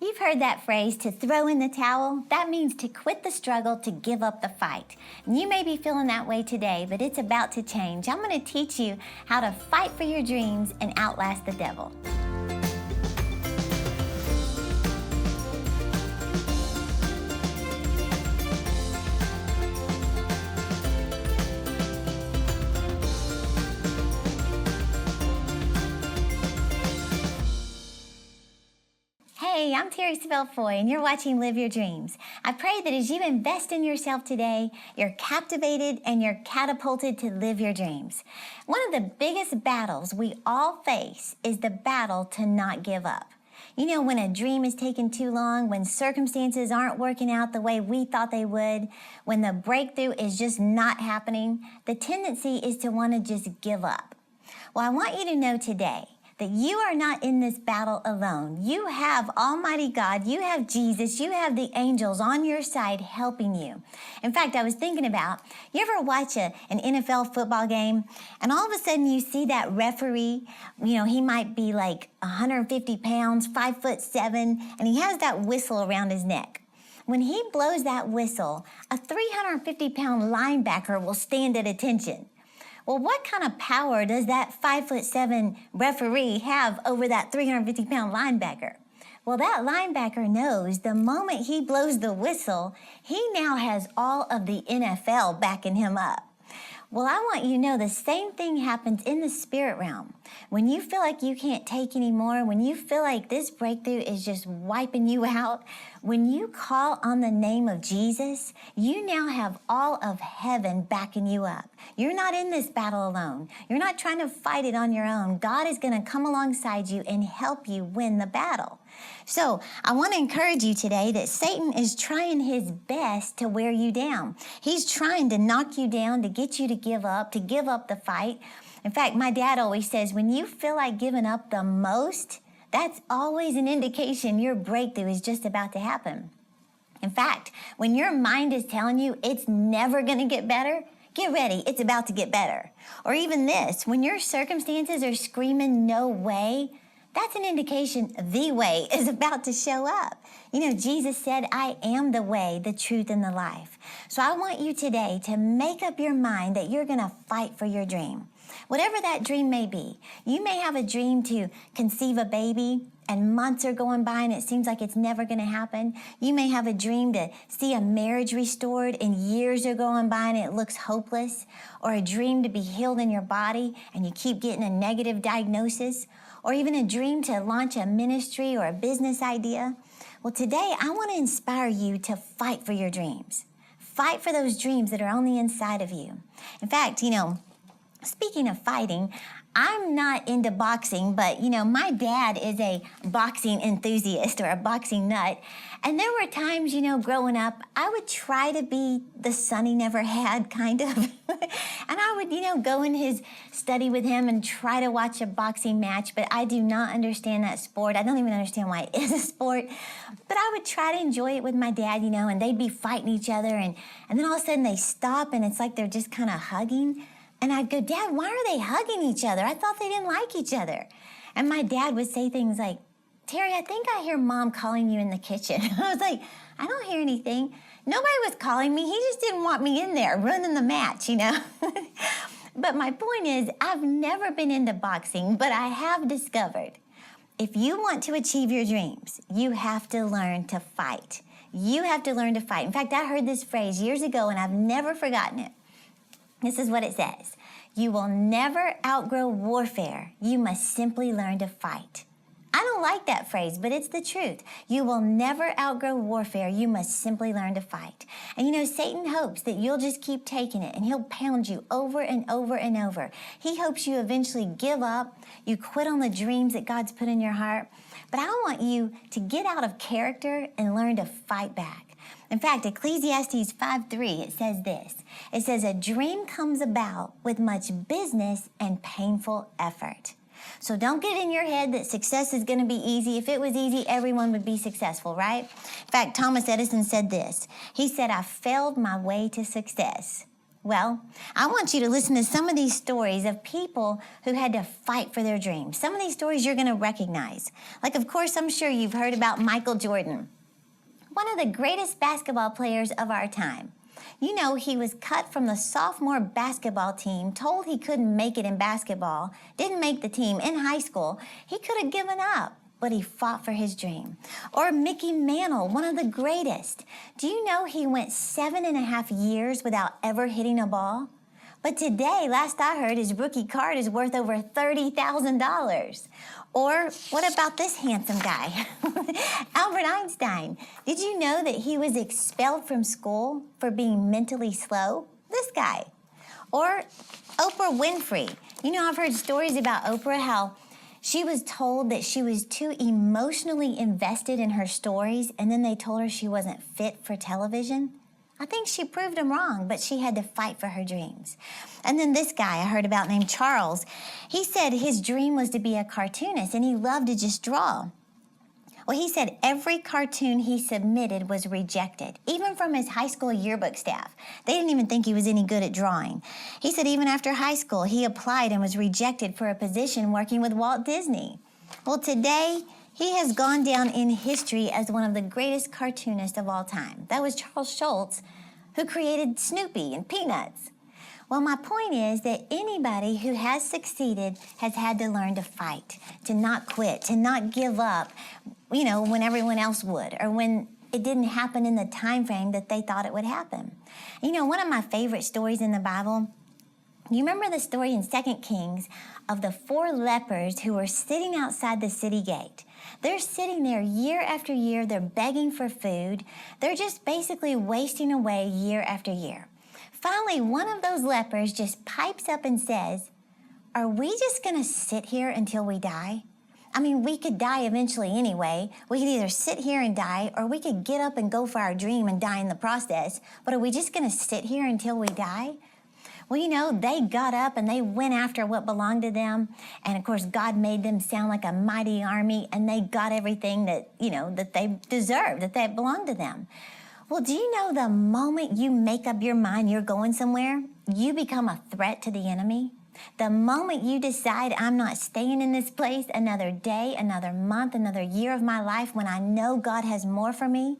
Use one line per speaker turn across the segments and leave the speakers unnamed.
You've heard that phrase, to throw in the towel. That means to quit the struggle, to give up the fight. And you may be feeling that way today, but it's about to change. I'm going to teach you how to fight for your dreams and outlast the devil. Hey, I'm Terri Savelle, and you're watching Live Your Dreams. I pray that as you invest in yourself today, you're captivated and you're catapulted to live your dreams. One of the biggest battles we all face is the battle to not give up. You know, when a dream is taking too long, when circumstances aren't working out the way we thought they would, when the breakthrough is just not happening, the tendency is to want to just give up. Well, I want you to know today that you are not in this battle alone. You have Almighty God, you have Jesus, you have the angels on your side helping you. In fact, I was thinking about, you ever watch an NFL football game and all of a sudden you see that referee, he might be like 150 pounds, 5'7", and he has that whistle around his neck. When he blows that whistle, a 350-pound linebacker will stand at attention. Well, what kind of power does that 5'7" referee have over that 350-pound linebacker? Well, that linebacker knows the moment he blows the whistle, he now has all of the NFL backing him up. Well, I want you to know the same thing happens in the spirit realm. When you feel like you can't take anymore, when you feel like this breakthrough is just wiping you out, when you call on the name of Jesus, you now have all of heaven backing you up. You're not in this battle alone. You're not trying to fight it on your own. God is going to come alongside you and help you win the battle. So I want to encourage you today that Satan is trying his best to wear you down. He's trying to knock you down, to get you to give up the fight. In fact, my dad always says, when you feel like giving up the most, that's always an indication your breakthrough is just about to happen. In fact, when your mind is telling you it's never going to get better, get ready, it's about to get better. Or even this, when your circumstances are screaming no way, that's an indication the way is about to show up. Jesus said, I am the way, the truth, and the life. So I want you today to make up your mind that you're going to fight for your dream. Whatever that dream may be, you may have a dream to conceive a baby and months are going by and it seems like it's never going to happen. You may have a dream to see a marriage restored and years are going by and it looks hopeless, or a dream to be healed in your body and you keep getting a negative diagnosis, or even a dream to launch a ministry or a business idea. Well, today I want to inspire you to fight for your dreams. Fight for those dreams that are on the inside of you. In fact, speaking of fighting, I'm not into boxing, but my dad is a boxing enthusiast or a boxing nut. And there were times, growing up, I would try to be the son he never had, kind of. And I would, go in his study with him and try to watch a boxing match, but I do not understand that sport. I don't even understand why it is a sport. But I would try to enjoy it with my dad, and they'd be fighting each other. And then all of a sudden they stop and it's like they're just kind of hugging. And I'd go, Dad, why are they hugging each other? I thought they didn't like each other. And my dad would say things like, Terri, I think I hear Mom calling you in the kitchen. I was like, I don't hear anything. Nobody was calling me. He just didn't want me in there running the match, But my point is, I've never been into boxing, but I have discovered if you want to achieve your dreams, you have to learn to fight. You have to learn to fight. In fact, I heard this phrase years ago, and I've never forgotten it. This is what it says. You will never outgrow warfare. You must simply learn to fight. I don't like that phrase, but it's the truth. You will never outgrow warfare. You must simply learn to fight. And Satan hopes that you'll just keep taking it and he'll pound you over and over and over. He hopes you eventually give up, you quit on the dreams that God's put in your heart. But I want you to get out of character and learn to fight back. In fact, Ecclesiastes 5:3, it says this. It says, a dream comes about with much business and painful effort. So don't get in your head that success is going to be easy. If it was easy, everyone would be successful, right? In fact, Thomas Edison said this. He said, I failed my way to success. Well, I want you to listen to some of these stories of people who had to fight for their dreams. Some of these stories you're going to recognize. Like, of course, I'm sure you've heard about Michael Jordan, one of the greatest basketball players of our time. You know, he was cut from the sophomore basketball team, told he couldn't make it in basketball, didn't make the team in high school. He could have given up, but he fought for his dream. Or Mickey Mantle, one of the greatest. Do you know he went 7.5 years without ever hitting a ball? But today, last I heard, his rookie card is worth over $30,000. Or what about this handsome guy, Albert Einstein? Did you know that he was expelled from school for being mentally slow? This guy. Or Oprah Winfrey. You know, I've heard stories about Oprah, how she was told that she was too emotionally invested in her stories, and then they told her she wasn't fit for television. I think she proved them wrong, but she had to fight for her dreams. And then this guy I heard about named Charles, he said his dream was to be a cartoonist, and he loved to just draw. Well, he said every cartoon he submitted was rejected, even from his high school yearbook staff. They didn't even think he was any good at drawing. He said even after high school, he applied and was rejected for a position working with Walt Disney. Well, today, he has gone down in history as one of the greatest cartoonists of all time. That was Charles Schulz, who created Snoopy and Peanuts. Well, my point is that anybody who has succeeded has had to learn to fight, to not quit, to not give up, you know, when everyone else would, or when it didn't happen in the time frame that they thought it would happen. You know, one of my favorite stories in the Bible, you remember the story in 2 Kings of the 4 lepers who were sitting outside the city gate. They're sitting there year after year. They're begging for food. They're just basically wasting away year after year. Finally, one of those lepers just pipes up and says, "Are we just going to sit here until we die? I mean, we could die eventually anyway. We could either sit here and die, or we could get up and go for our dream and die in the process. But are we just going to sit here until we die?" Well, you know, they got up and they went after what belonged to them. And of course, God made them sound like a mighty army, and they got everything that, you know, that they deserved, that belonged to them. Well, do you know the moment you make up your mind you're going somewhere, you become a threat to the enemy? The moment you decide, I'm not staying in this place another day, another month, another year of my life when I know God has more for me,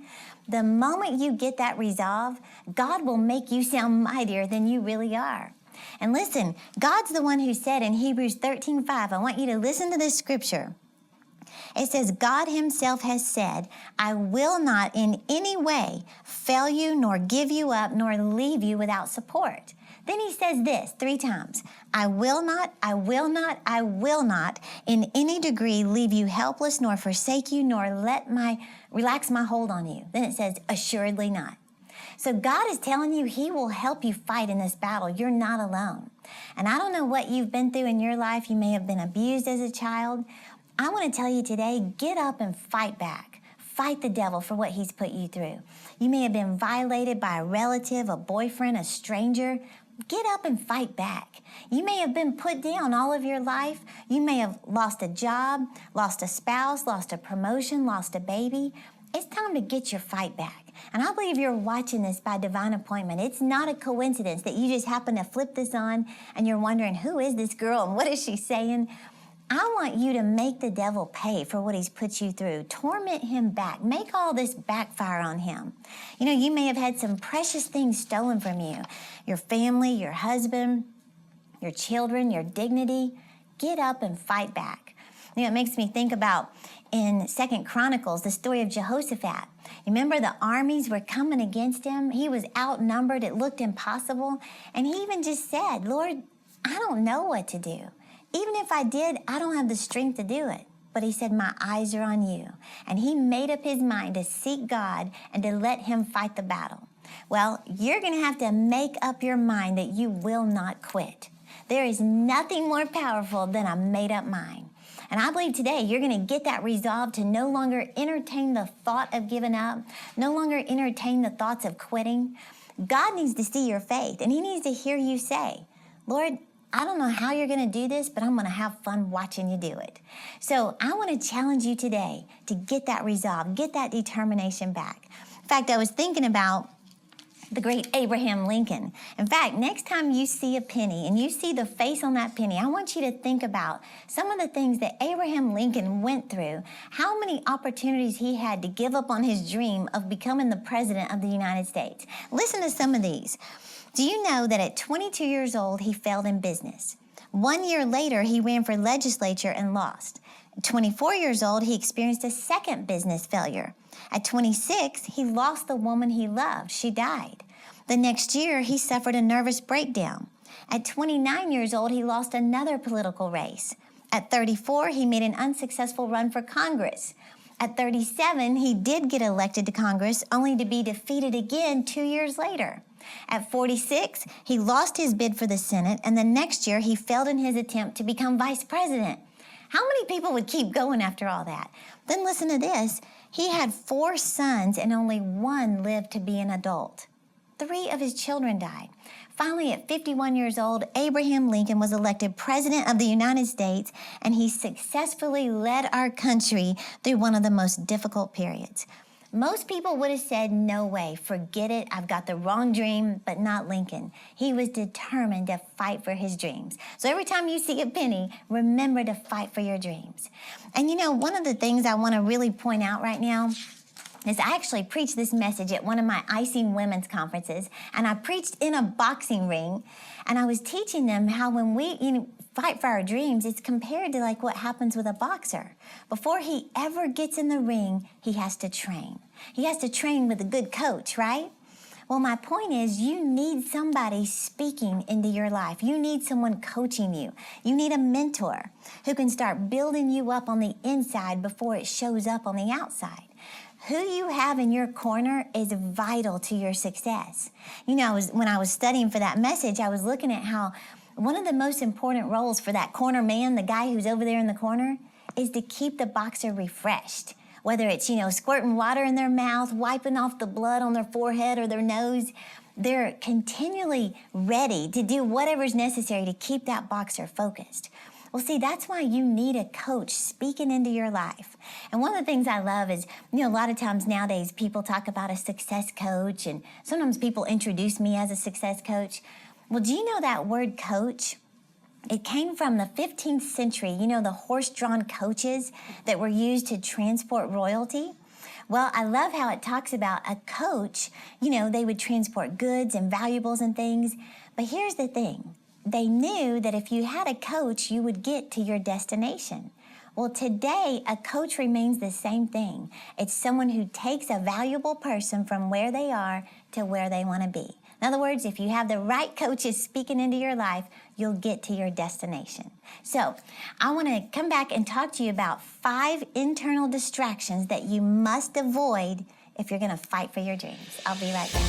the moment you get that resolve, God will make you sound mightier than you really are. And listen, God's the one who said in Hebrews 13:5, I want you to listen to this scripture. It says, God himself has said, I will not in any way fail you, nor give you up, nor leave you without support. Then he says this 3 times, I will not, I will not, I will not in any degree leave you helpless, nor forsake you, nor relax my hold on you. Then it says, assuredly not. So God is telling you he will help you fight in this battle. You're not alone. And I don't know what you've been through in your life. You may have been abused as a child. I want to tell you today, get up and fight back. Fight the devil for what he's put you through. You may have been violated by a relative, a boyfriend, a stranger. Get up and fight back. You may have been put down all of your life. You may have lost a job, lost a spouse, lost a promotion, lost a baby. It's time to get your fight back. And I believe you're watching this by divine appointment. It's not a coincidence that you just happen to flip this on and you're wondering, who is this girl and what is she saying? I want you to make the devil pay for what he's put you through. Torment him back. Make all this backfire on him. You know, you may have had some precious things stolen from you. Your family, your husband, your children, your dignity. Get up and fight back. You know, it makes me think about in 2 Chronicles, the story of Jehoshaphat. You remember the armies were coming against him? He was outnumbered. It looked impossible. And he even just said, Lord, I don't know what to do. Even if I did, I don't have the strength to do it. But he said, my eyes are on you. And he made up his mind to seek God and to let him fight the battle. Well, you're going to have to make up your mind that you will not quit. There is nothing more powerful than a made-up mind. And I believe today you're going to get that resolve to no longer entertain the thought of giving up, no longer entertain the thoughts of quitting. God needs to see your faith, and he needs to hear you say, Lord, I don't know how you're going to do this, but I'm going to have fun watching you do it. So I want to challenge you today to get that resolve, get that determination back. In fact, I was thinking about the great Abraham Lincoln. In fact, next time you see a penny and you see the face on that penny, I want you to think about some of the things that Abraham Lincoln went through, how many opportunities he had to give up on his dream of becoming the president of the United States. Listen to some of these. Do you know that at 22 years old, he failed in business? 1 year later, he ran for legislature and lost. At 24 years old, he experienced a second business failure. At 26, he lost the woman he loved. She died. The next year, he suffered a nervous breakdown. At 29 years old, he lost another political race. At 34, he made an unsuccessful run for Congress. At 37, he did get elected to Congress, only to be defeated again 2 years later. At 46, he lost his bid for the Senate, and the next year, he failed in his attempt to become vice president. How many people would keep going after all that? Then listen to this. He had 4 sons and only 1 lived to be an adult. 3 of his children died. Finally, at 51 years old, Abraham Lincoln was elected President of the United States, and he successfully led our country through one of the most difficult periods. Most people would have said, no way, forget it, I've got the wrong dream, but not Lincoln. He was determined to fight for his dreams. So every time you see a penny, remember to fight for your dreams. And you know, one of the things I want to really point out right now is I actually preached this message at one of my Icing Women's conferences, and I preached in a boxing ring, and I was teaching them how when we fight for our dreams, it's compared to like what happens with a boxer. Before he ever gets in the ring, he has to train. He has to train with a good coach, right? Well, my point is you need somebody speaking into your life. You need someone coaching you. You need a mentor who can start building you up on the inside before it shows up on the outside. Who you have in your corner is vital to your success. You know, when I was studying for that message, I was looking at how one of the most important roles for that corner man, the guy who's over there in the corner, is to keep the boxer refreshed. Whether it's, squirting water in their mouth, wiping off the blood on their forehead or their nose, they're continually ready to do whatever's necessary to keep that boxer focused. Well, see, that's why you need a coach speaking into your life. And one of the things I love is, a lot of times nowadays people talk about a success coach, and sometimes people introduce me as a success coach. Well, do you know that word coach? It came from the 15th century, the horse-drawn coaches that were used to transport royalty. Well, I love how it talks about a coach, they would transport goods and valuables and things. But here's the thing. They knew that if you had a coach, you would get to your destination. Well, today, a coach remains the same thing. It's someone who takes a valuable person from where they are to where they want to be. In other words, if you have the right coaches speaking into your life, you'll get to your destination. So I want to come back and talk to you about 5 internal distractions that you must avoid if you're going to fight for your dreams. I'll be right back.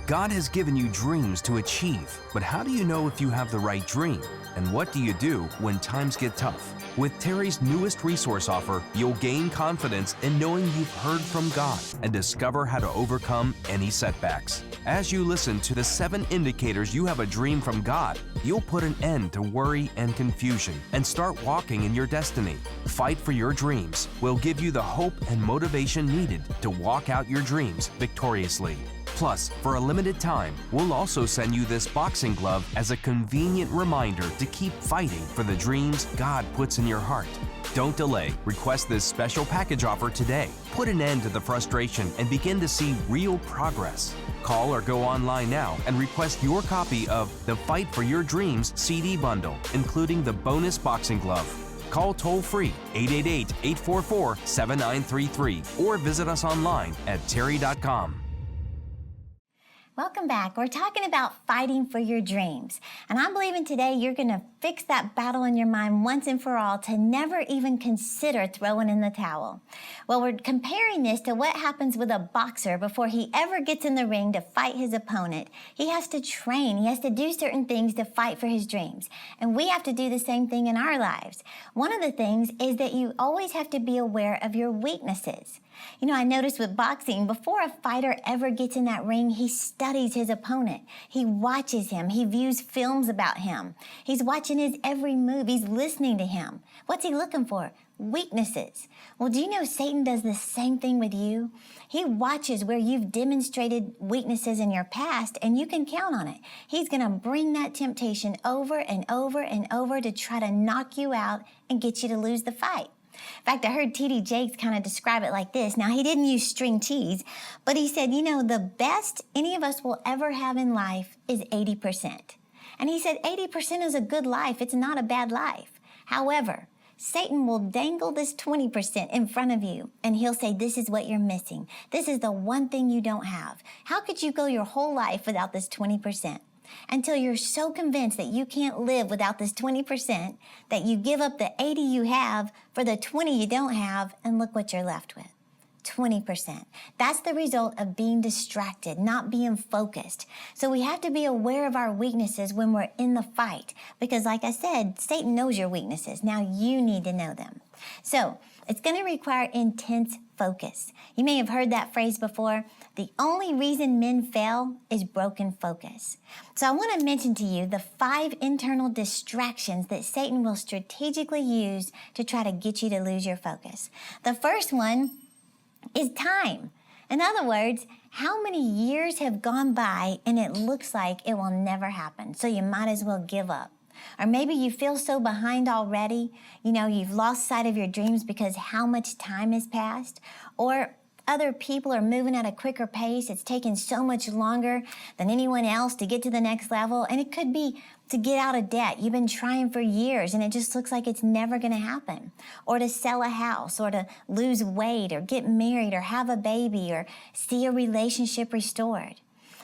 God has given you dreams to achieve, but how do you know if you have the right dream? And what do you do when times get tough? With Terri's newest resource offer, you'll gain confidence in knowing you've heard from God and discover how to overcome any setbacks. As you listen to the 7 indicators you have a dream from God, you'll put an end to worry and confusion and start walking in your destiny. Fight for Your Dreams will give you the hope and motivation needed to walk out your dreams victoriously. Plus, for a limited time, we'll also send you this boxing glove as a convenient reminder to keep fighting for the dreams God puts in your heart. Don't delay. Request this special package offer today. Put an end to the frustration and begin to see real progress. Call or go online now and request your copy of the Fight for Your Dreams CD bundle, including the bonus boxing glove. Call toll-free 888-844-7933 or visit us online at terri.com.
Welcome back. We're talking about fighting for your dreams. And I'm believing today you're going to fix that battle in your mind once and for all to never even consider throwing in the towel. Well, we're comparing this to what happens with a boxer before he ever gets in the ring to fight his opponent. He has to train. He has to do certain things to fight for his dreams. And we have to do the same thing in our lives. One of the things is that you always have to be aware of your weaknesses. You know, I noticed with boxing, before a fighter ever gets in that ring, he studies his opponent. He watches him. He views films about him. He's watching his every move. He's listening to him. What's he looking for? Weaknesses. Well, do you know Satan does the same thing with you? He watches where you've demonstrated weaknesses in your past, and you can count on it. He's going to bring that temptation over and over and over to try to knock you out and get you to lose the fight. In fact, I heard T.D. Jakes kind of describe it like this. Now, he didn't use string cheese, but he said, you know, the best any of us will ever have in life is 80%. And he said 80% is a good life. It's not a bad life. However, Satan will dangle this 20% in front of you, and he'll say, this is what you're missing. This is the one thing you don't have. How could you go your whole life without this 20%? Until you're so convinced that you can't live without this 20% that you give up the 80 you have for the 20 you don't have, and look what you're left with. 20%. That's the result of being distracted, not being focused. So we have to be aware of our weaknesses when we're in the fight, because like I said, Satan knows your weaknesses. Now you need to know them. So it's going to require intense focus. You may have heard that phrase before. The only reason men fail is broken focus. So I want to mention to you the 5 internal distractions that Satan will strategically use to try to get you to lose your focus. The first one is time. In other words, how many years have gone by and it looks like it will never happen, so you might as well give up. Or maybe you feel so behind already, you know, you've lost sight of your dreams because how much time has passed. Or other people are moving at a quicker pace. It's taking so much longer than anyone else to get to the next level. And it could be to get out of debt. You've been trying for years and it just looks like it's never going to happen. Or to sell a house, or to lose weight, or get married, or have a baby, or see a relationship restored.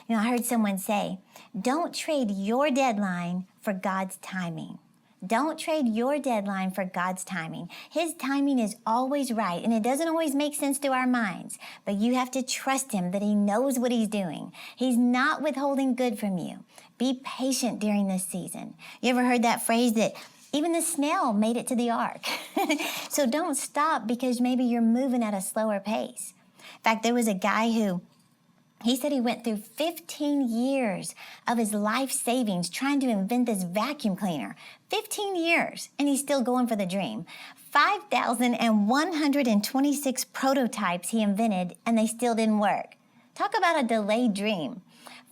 You know, I heard someone say, don't trade your deadline for God's timing. Don't trade your deadline for God's timing. His timing is always right, and it doesn't always make sense to our minds, but you have to trust him that he knows what he's doing. He's not withholding good from you. Be patient during this season. You ever heard that phrase that even the snail made it to the ark? So don't stop because maybe you're moving at a slower pace. In fact, there was a guy who he said he went through 15 years of his life savings trying to invent this vacuum cleaner. 15 years, and he's still going for the dream. 5,126 prototypes he invented, and they still didn't work. Talk about a delayed dream.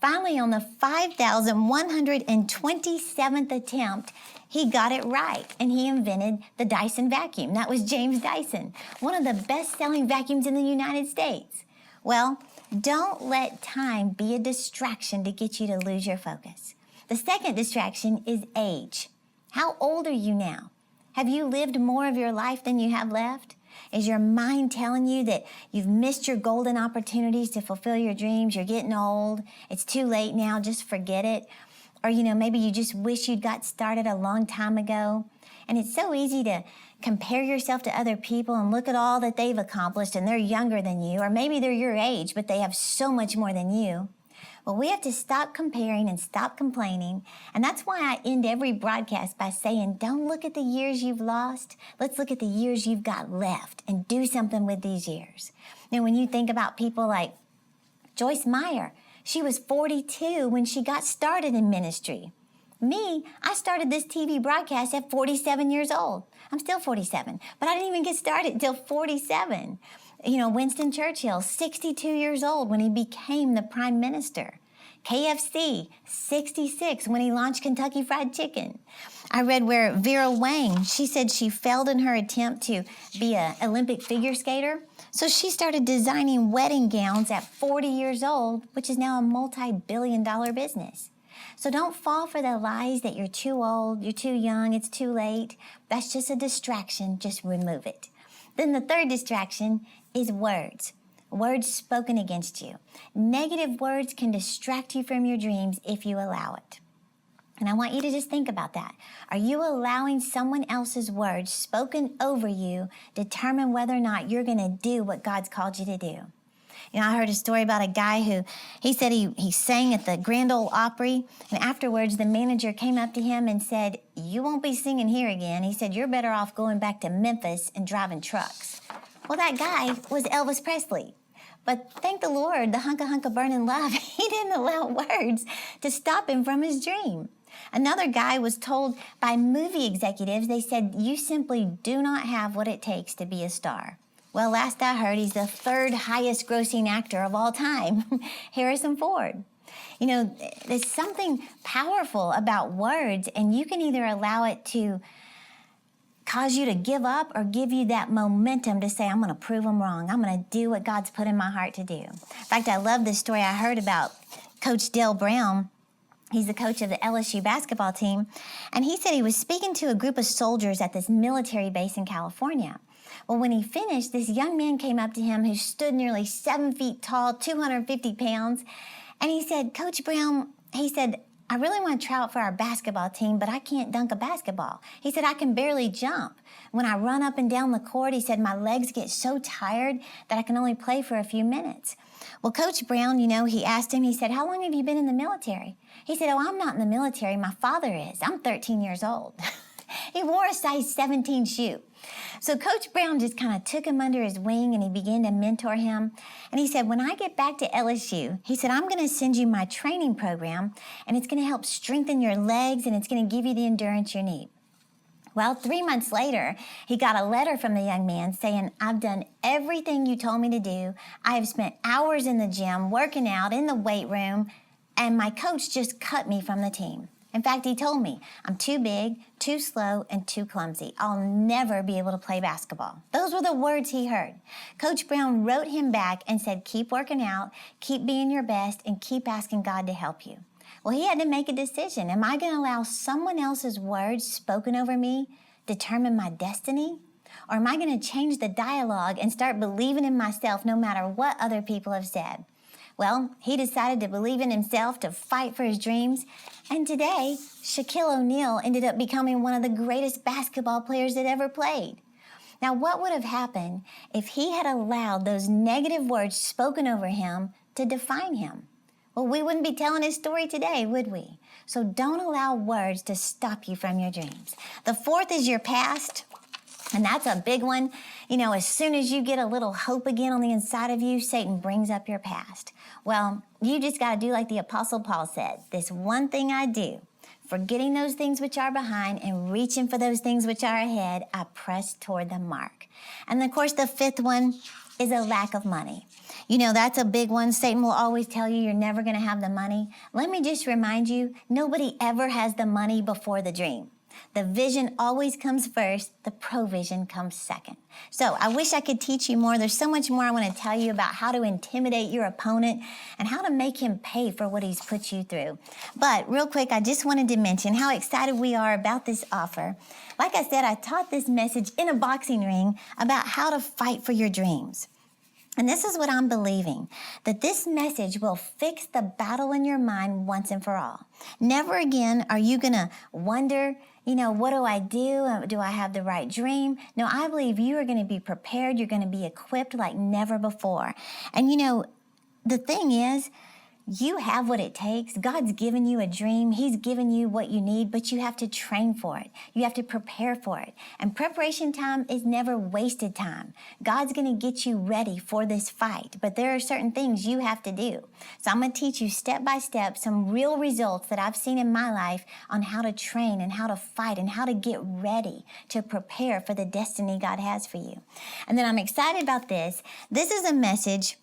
Finally, on the 5,127th attempt, he got it right, and he invented the Dyson vacuum. That was James Dyson, one of the best-selling vacuums in the United States. Well, don't let time be a distraction to get you to lose your focus. The second distraction is age. How old are you now? Have you lived more of your life than you have left? Is your mind telling you that you've missed your golden opportunities to fulfill your dreams? You're getting old. It's too late now. Just forget it. Or, you know, maybe you just wish you'd got started a long time ago. And it's so easy to compare yourself to other people and look at all that they've accomplished, and they're younger than you, or maybe they're your age, but they have so much more than you. Well, we have to stop comparing and stop complaining. And that's why I end every broadcast by saying, don't look at the years you've lost. Let's look at the years you've got left and do something with these years. Now, when you think about people like Joyce Meyer, she was 42 when she got started in ministry. Me, I started this TV broadcast at 47 years old. I'm still 47, but I didn't even get started until 47. You know, Winston Churchill, 62 years old when he became the prime minister. KFC, 66 when he launched Kentucky Fried Chicken. I read where Vera Wang, she said she failed in her attempt to be an Olympic figure skater. So she started designing wedding gowns at 40 years old, which is now a multi-billion-dollar business. So don't fall for the lies that you're too old, you're too young, it's too late. That's just a distraction. Just remove it. Then the third distraction is words. Words spoken against you. Negative words can distract you from your dreams if you allow it. And I want you to just think about that. Are you allowing someone else's words spoken over you determine whether or not you're going to do what God's called you to do? You know, I heard a story about a guy who, he said he sang at the Grand Ole Opry, and afterwards the manager came up to him and said, you won't be singing here again. He said, you're better off going back to Memphis and driving trucks. Well, that guy was Elvis Presley. But thank the Lord, the hunka burning love, he didn't allow words to stop him from his dream. Another guy was told by movie executives, they said, you simply do not have what it takes to be a star. Well, last I heard, he's the third highest grossing actor of all time, Harrison Ford. You know, there's something powerful about words, and you can either allow it to cause you to give up or give you that momentum to say, I'm going to prove them wrong. I'm going to do what God's put in my heart to do. In fact, I love this story I heard about Coach Dale Brown. He's the coach of the LSU basketball team. And he said he was speaking to a group of soldiers at this military base in California. Well, when he finished, this young man came up to him who stood nearly 7 feet tall, 250 pounds. And he said, Coach Brown, he said, I really want to try out for our basketball team, but I can't dunk a basketball. He said, I can barely jump. When I run up and down the court, he said, my legs get so tired that I can only play for a few minutes. Well, Coach Brown, you know, he asked him, he said, how long have you been in the military? He said, oh, I'm not in the military. My father is. I'm 13 years old. He wore a size 17 shoe. So Coach Brown just kind of took him under his wing and he began to mentor him. And he said, when I get back to LSU, he said, I'm going to send you my training program and it's going to help strengthen your legs and it's going to give you the endurance you need. Well, 3 months later, he got a letter from the young man saying, I've done everything you told me to do. I have spent hours in the gym, working out in the weight room, and my coach just cut me from the team. In fact, he told me, I'm too big, too slow, and too clumsy. I'll never be able to play basketball. Those were the words he heard. Coach Brown wrote him back and said, keep working out, keep being your best, and keep asking God to help you. Well, he had to make a decision. Am I going to allow someone else's words spoken over me determine my destiny? Or am I going to change the dialogue and start believing in myself no matter what other people have said? Well, he decided to believe in himself, to fight for his dreams. And today, Shaquille O'Neal ended up becoming one of the greatest basketball players that ever played. Now, what would have happened if he had allowed those negative words spoken over him to define him? Well, we wouldn't be telling his story today, would we? So don't allow words to stop you from your dreams. The fourth is your past. And that's a big one. You know, as soon as you get a little hope again on the inside of you, Satan brings up your past. Well, you just got to do like the Apostle Paul said, this one thing I do, forgetting those things which are behind and reaching for those things which are ahead, I press toward the mark. And of course, the fifth one is a lack of money. You know, that's a big one. Satan will always tell you you're never going to have the money. Let me just remind you, nobody ever has the money before the dream. The vision always comes first. The provision comes second. So I wish I could teach you more. There's so much more I want to tell you about how to intimidate your opponent and how to make him pay for what he's put you through. But real quick, I just wanted to mention how excited we are about this offer. Like I said, I taught this message in a boxing ring about how to fight for your dreams. And this is what I'm believing, that this message will fix the battle in your mind once and for all. Never again are you going to wonder, you know, what do I do? Do I have the right dream? No, I believe you are going to be prepared. You're going to be equipped like never before. And, you know, the thing is, you have what it takes. God's given you a dream. He's given you what you need, but you have to train for it. You have to prepare for it. And preparation time is never wasted time. God's going to get you ready for this fight, but there are certain things you have to do. So I'm going to teach you step by step some real results that I've seen in my life on how to train and how to fight and how to get ready to prepare for the destiny God has for you. And then I'm excited about this. This is a message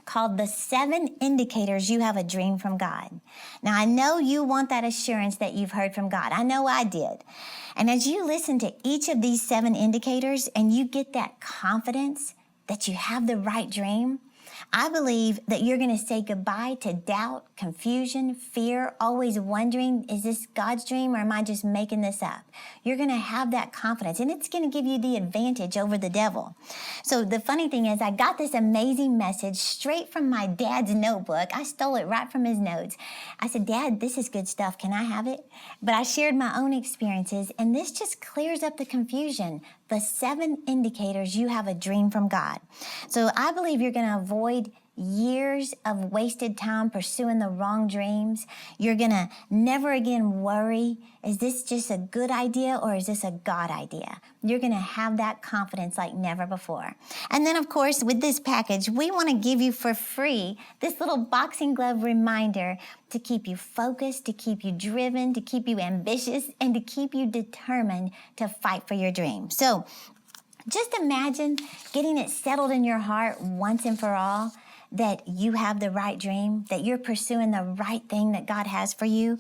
called the 7 indicators you have a dream from God. Now, I know you want that assurance that you've heard from God. I know I did. And as you listen to each of these 7 indicators and you get that confidence that you have the right dream, I believe that you're going to say goodbye to doubt, confusion, fear, always wondering, is this God's dream or am I just making this up? You're going to have that confidence and it's going to give you the advantage over the devil. So the funny thing is I got this amazing message straight from my dad's notebook. I stole it right from his notes. I said, Dad, this is good stuff. Can I have it? But I shared my own experiences and this just clears up the confusion. The 7 indicators you have a dream from God. So I believe you're going to avoid years of wasted time pursuing the wrong dreams. You're going to never again worry, is this just a good idea or is this a God idea? You're going to have that confidence like never before. And then, of course, with this package, we want to give you for free this little boxing glove reminder to keep you focused, to keep you driven, to keep you ambitious, and to keep you determined to fight for your dream. So just imagine getting it settled in your heart once and for all that you have the right dream, that you're pursuing the right thing that God has for you.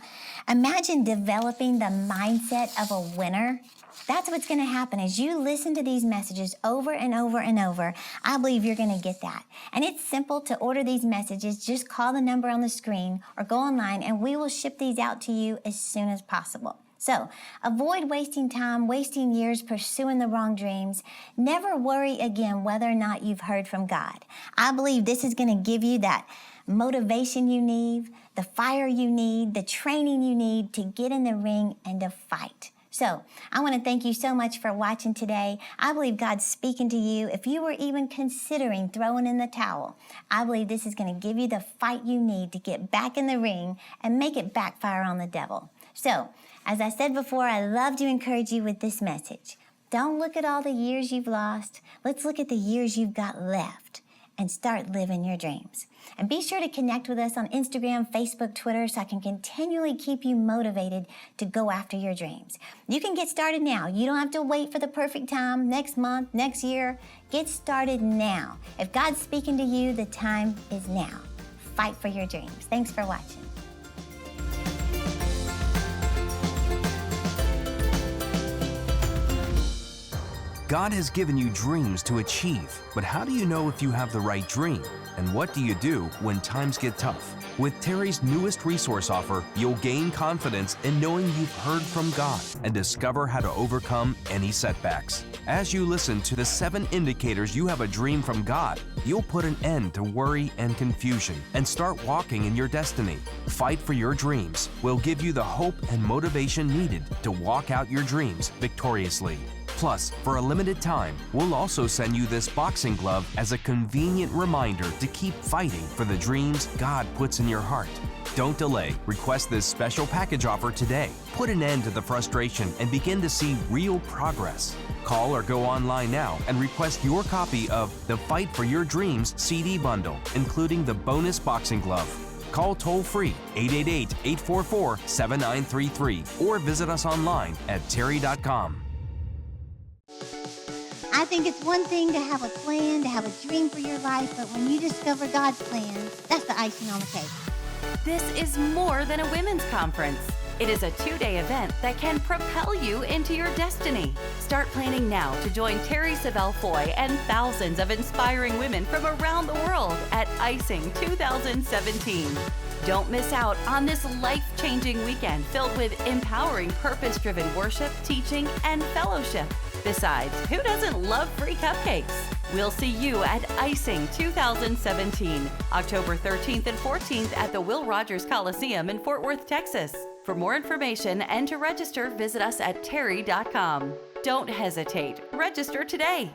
Imagine developing the mindset of a winner. That's what's going to happen as you listen to these messages over and over and over. I believe you're going to get that. And it's simple to order these messages. Just call the number on the screen or go online and we will ship these out to you as soon as possible. So avoid wasting time, wasting years pursuing the wrong dreams. Never worry again whether or not you've heard from God. I believe this is going to give you that motivation you need, the fire you need, the training you need to get in the ring and to fight. So I want to thank you so much for watching today. I believe God's speaking to you. If you were even considering throwing in the towel, I believe this is going to give you the fight you need to get back in the ring and make it backfire on the devil. So, as I said before, I love to encourage you with this message. Don't look at all the years you've lost. Let's look at the years you've got left and start living your dreams. And be sure to connect with us on Instagram, Facebook, Twitter, so I can continually keep you motivated to go after your dreams. You can get started now. You don't have to wait for the perfect time, next month, next year. Get started now. If God's speaking to you, the time is now. Fight for your dreams. Thanks for watching.
God has given you dreams to achieve, but how do you know if you have the right dream? And what do you do when times get tough? With Terri's newest resource offer, you'll gain confidence in knowing you've heard from God and discover how to overcome any setbacks. As you listen to the 7 indicators you have a dream from God, you'll put an end to worry and confusion and start walking in your destiny. Fight for Your Dreams will give you the hope and motivation needed to walk out your dreams victoriously. Plus, for a limited time, we'll also send you this boxing glove as a convenient reminder to keep fighting for the dreams God puts in your heart. Don't delay. Request this special package offer today. Put an end to the frustration and begin to see real progress. Call or go online now and request your copy of the Fight for Your Dreams CD bundle, including the bonus boxing glove. Call toll-free 888-844-7933 or visit us online at terri.com.
I think it's one thing to have a plan, to have a dream for your life, but when you discover God's plan, that's the icing on the cake.
This is more than a women's conference. It is a 2-day event that can propel you into your destiny. Start planning now to join Terri Savelle Foy and thousands of inspiring women from around the world at Icing 2017. Don't miss out on this life-changing weekend filled with empowering, purpose-driven worship, teaching, and fellowship. Besides, who doesn't love free cupcakes? We'll see you at Icing 2017, October 13th and 14th at the Will Rogers Coliseum in Fort Worth, Texas. For more information and to register, visit us at terri.com. Don't hesitate. Register today.